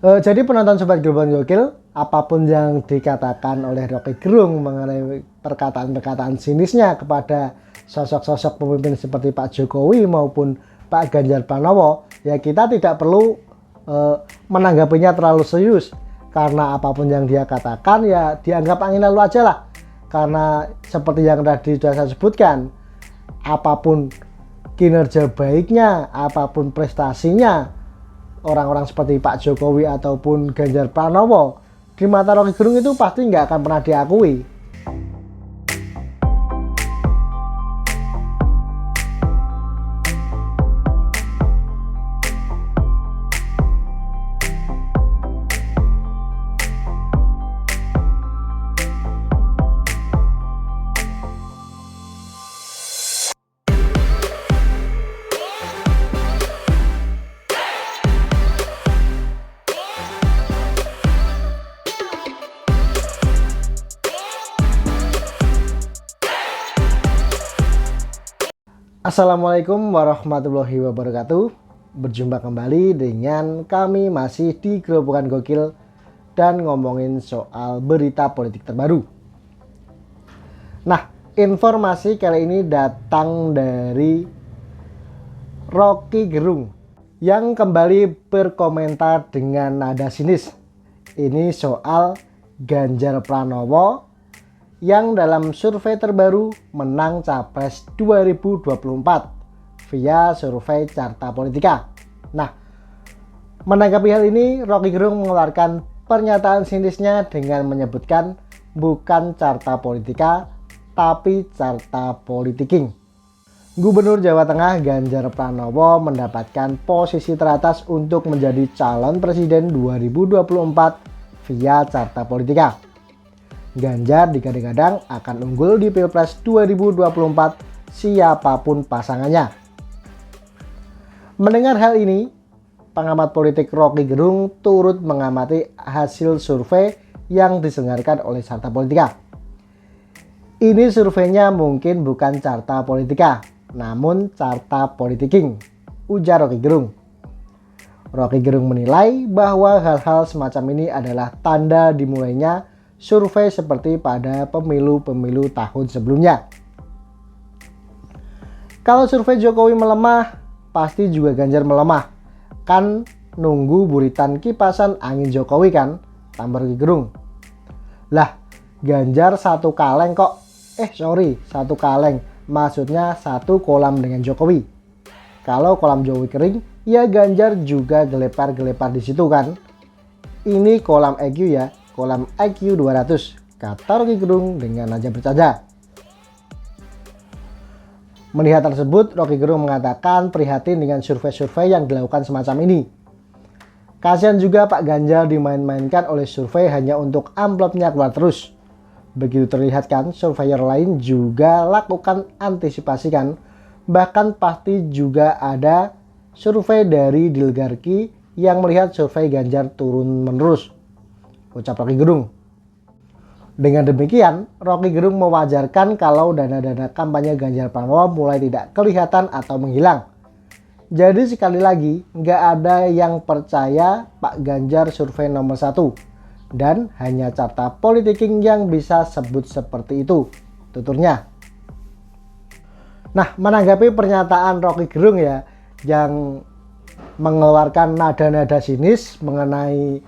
Jadi penonton Sobat Gerbang Gokil, apapun yang dikatakan oleh Rocky Gerung mengenai perkataan-perkataan sinisnya kepada sosok-sosok pemimpin seperti Pak Jokowi maupun Pak Ganjar Pranowo, ya kita tidak perlu menanggapinya terlalu serius, karena apapun yang dia katakan ya dianggap angin lalu aja lah. Karena seperti yang tadi sudah saya sebutkan, apapun kinerja baiknya, apapun prestasinya orang-orang seperti Pak Jokowi ataupun Ganjar Pranowo, di mata Rocky Gerung itu pasti nggak akan pernah diakui. Assalamualaikum warahmatullahi wabarakatuh. Berjumpa kembali dengan kami masih di Gerobokan Gokil dan ngomongin soal berita politik terbaru. Nah, informasi kali ini datang dari Rocky Gerung yang kembali berkomentar dengan nada sinis. Ini soal Ganjar Pranowo yang dalam survei terbaru menang Capres 2024 via survei Carta Politika. Nah, menanggapi hal ini, Rocky Gerung mengeluarkan pernyataan sinisnya dengan menyebutkan bukan Carta Politika, tapi Carta Politiking. Gubernur Jawa Tengah Ganjar Pranowo mendapatkan posisi teratas untuk menjadi calon presiden 2024 via Carta Politika. Ganjar digadang-gadang akan unggul di Pilpres 2024 siapapun pasangannya. Mendengar hal ini, pengamat politik Rocky Gerung turut mengamati hasil survei yang diselenggarakan oleh Carta Politika. Ini surveinya mungkin bukan Carta Politika, namun Carta Politiking, ujar Rocky Gerung. Rocky Gerung menilai bahwa hal-hal semacam ini adalah tanda dimulainya survei seperti pada pemilu-pemilu tahun sebelumnya. Kalau survei Jokowi melemah, pasti juga Ganjar melemah. Kan nunggu buritan kipasan angin Jokowi kan, tambah Rocky Gerung. Lah, Ganjar satu kaleng kok. Satu kaleng. Maksudnya satu kolam dengan Jokowi. Kalau kolam Jokowi kering, ya Ganjar juga gelepar-gelepar di situ kan. Ini kolam EQ ya. Kolam IQ 200, kata Rocky Gerung dengan nada bercanda. Melihat tersebut, Rocky Gerung mengatakan prihatin dengan survei-survei yang dilakukan semacam ini. Kasihan juga Pak Ganjar dimain-mainkan oleh survei hanya untuk amplopnya keluar terus. Begitu terlihat kan, surveyor lain juga lakukan antisipasi kan. Bahkan pasti juga ada survei dari Dilgarki yang melihat survei Ganjar turun menerus, ucap Rocky Gerung. Dengan demikian, Rocky Gerung mewajarkan kalau dana-dana kampanye Ganjar Pranowo mulai tidak kelihatan atau menghilang. Jadi sekali lagi, nggak ada yang percaya Pak Ganjar survei nomor 1. Dan hanya Carta Politiking yang bisa sebut seperti itu, tuturnya. Nah, menanggapi pernyataan Rocky Gerung ya, yang mengeluarkan nada-nada sinis mengenai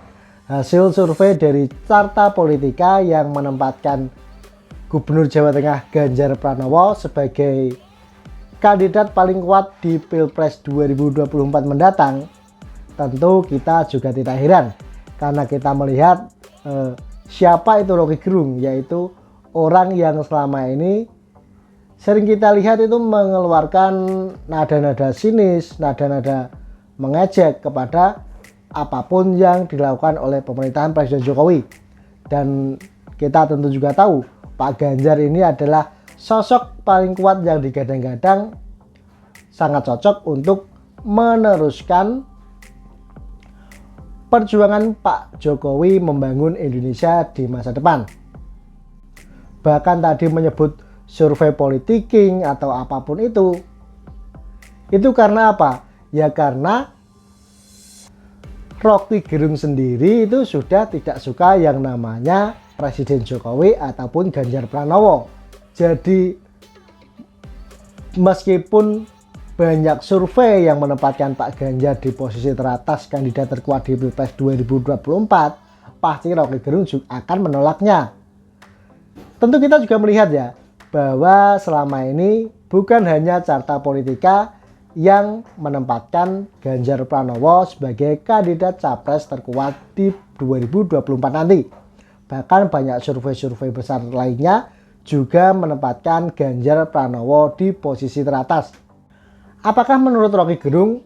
hasil survei dari Carta Politika yang menempatkan Gubernur Jawa Tengah Ganjar Pranowo sebagai kandidat paling kuat di Pilpres 2024 mendatang, tentu kita juga tidak heran karena kita melihat siapa itu Rocky Gerung, yaitu orang yang selama ini sering kita lihat itu mengeluarkan nada-nada sinis, nada-nada mengejek kepada apapun yang dilakukan oleh pemerintahan Presiden Jokowi. Dan kita tentu juga tahu Pak Ganjar ini adalah sosok paling kuat yang digadang-gadang sangat cocok untuk meneruskan perjuangan Pak Jokowi membangun Indonesia di masa depan. Bahkan tadi menyebut survei Politiking atau apapun itu karena apa? Ya karena Rocky Gerung sendiri itu sudah tidak suka yang namanya Presiden Jokowi ataupun Ganjar Pranowo. Jadi meskipun banyak survei yang menempatkan Pak Ganjar di posisi teratas kandidat terkuat di Pilpres 2024, pasti Rocky Gerung juga akan menolaknya. Tentu kita juga melihat ya, bahwa selama ini bukan hanya Carta Politika yang menempatkan Ganjar Pranowo sebagai kandidat capres terkuat di 2024 nanti. Bahkan banyak survei-survei besar lainnya juga menempatkan Ganjar Pranowo di posisi teratas. Apakah menurut Rocky Gerung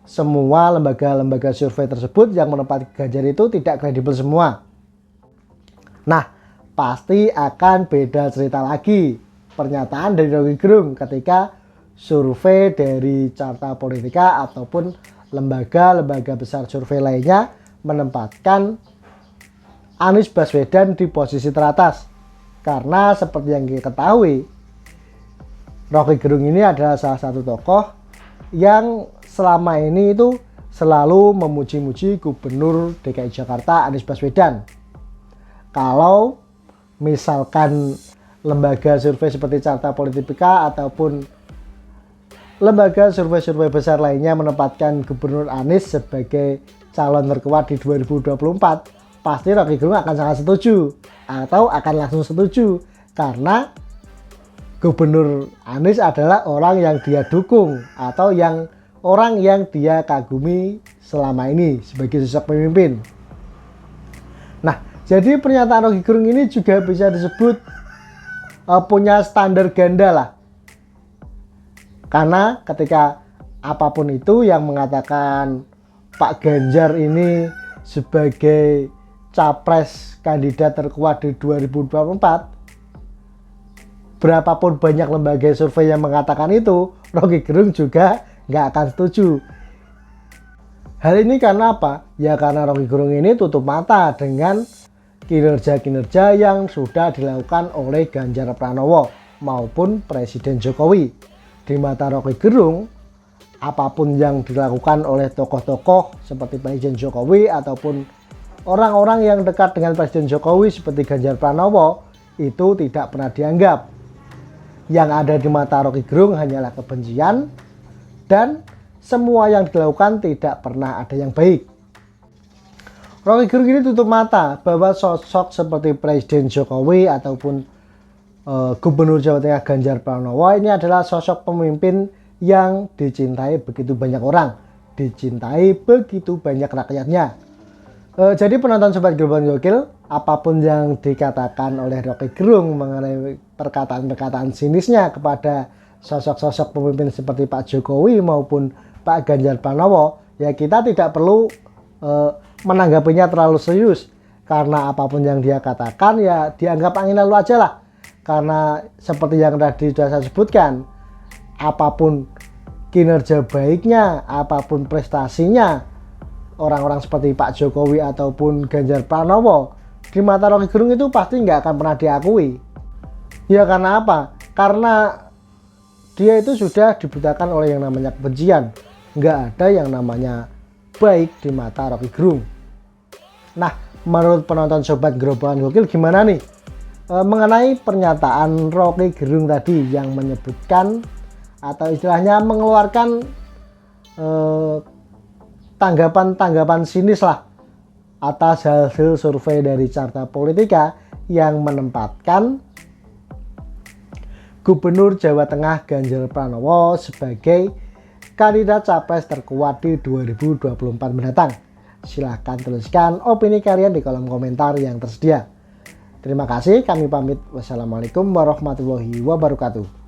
semua lembaga-lembaga survei tersebut yang menempatkan Ganjar itu tidak kredibel semua? Nah, pasti akan beda cerita lagi pernyataan dari Rocky Gerung ketika survei dari Carta Politika ataupun lembaga-lembaga besar survei lainnya menempatkan Anies Baswedan di posisi teratas. Karena seperti yang kita ketahui, Rocky Gerung ini adalah salah satu tokoh yang selama ini itu selalu memuji-muji Gubernur DKI Jakarta Anies Baswedan. Kalau misalkan lembaga survei seperti Carta Politika ataupun lembaga survei-survei besar lainnya menempatkan Gubernur Anies sebagai calon terkuat di 2024, pasti Rocky Gerung akan sangat setuju atau akan langsung setuju karena Gubernur Anies adalah orang yang dia dukung atau orang yang dia kagumi selama ini sebagai sosok pemimpin. Nah, jadi pernyataan Rocky Gerung ini juga bisa disebut punya standar ganda lah. Karena ketika apapun itu yang mengatakan Pak Ganjar ini sebagai capres kandidat terkuat di 2024, berapapun banyak lembaga survei yang mengatakan itu, Rocky Gerung juga nggak akan setuju. Hal ini karena apa? Ya karena Rocky Gerung ini tutup mata dengan kinerja-kinerja yang sudah dilakukan oleh Ganjar Pranowo maupun Presiden Jokowi. Di mata Rocky Gerung, apapun yang dilakukan oleh tokoh-tokoh seperti Presiden Jokowi ataupun orang-orang yang dekat dengan Presiden Jokowi seperti Ganjar Pranowo itu tidak pernah dianggap. Yang ada di mata Rocky Gerung hanyalah kebencian dan semua yang dilakukan tidak pernah ada yang baik. Rocky Gerung ini tutup mata bahwa sosok seperti Presiden Jokowi ataupun Gubernur Jawa Tengah Ganjar Pranowo ini adalah sosok pemimpin yang dicintai begitu banyak orang, dicintai begitu banyak rakyatnya. Jadi penonton Sobat Gerbang Gokil, apapun yang dikatakan oleh Rocky Gerung mengenai perkataan-perkataan sinisnya kepada sosok-sosok pemimpin seperti Pak Jokowi maupun Pak Ganjar Pranowo, ya kita tidak perlu menanggapinya terlalu serius. Karena apapun yang dia katakan ya dianggap angin lalu aja lah. Karena seperti yang tadi sudah saya sebutkan, apapun kinerja baiknya, apapun prestasinya orang-orang seperti Pak Jokowi ataupun Ganjar Pranowo, di mata Rocky Gerung itu pasti nggak akan pernah diakui. Ya karena apa? Karena dia itu sudah dibutakan oleh yang namanya kebencian. Nggak ada yang namanya baik di mata Rocky Gerung. Nah, menurut penonton Sobat Gerobakan Gokil gimana nih? Mengenai pernyataan Rocky Gerung tadi yang menyebutkan atau istilahnya mengeluarkan tanggapan-tanggapan sinis lah atas hasil survei dari Carta Politika yang menempatkan Gubernur Jawa Tengah Ganjar Pranowo sebagai kandidat capres terkuat di 2024 mendatang. Silahkan tuliskan opini kalian di kolom komentar yang tersedia. Terima kasih, kami pamit. Wassalamualaikum warahmatullahi wabarakatuh.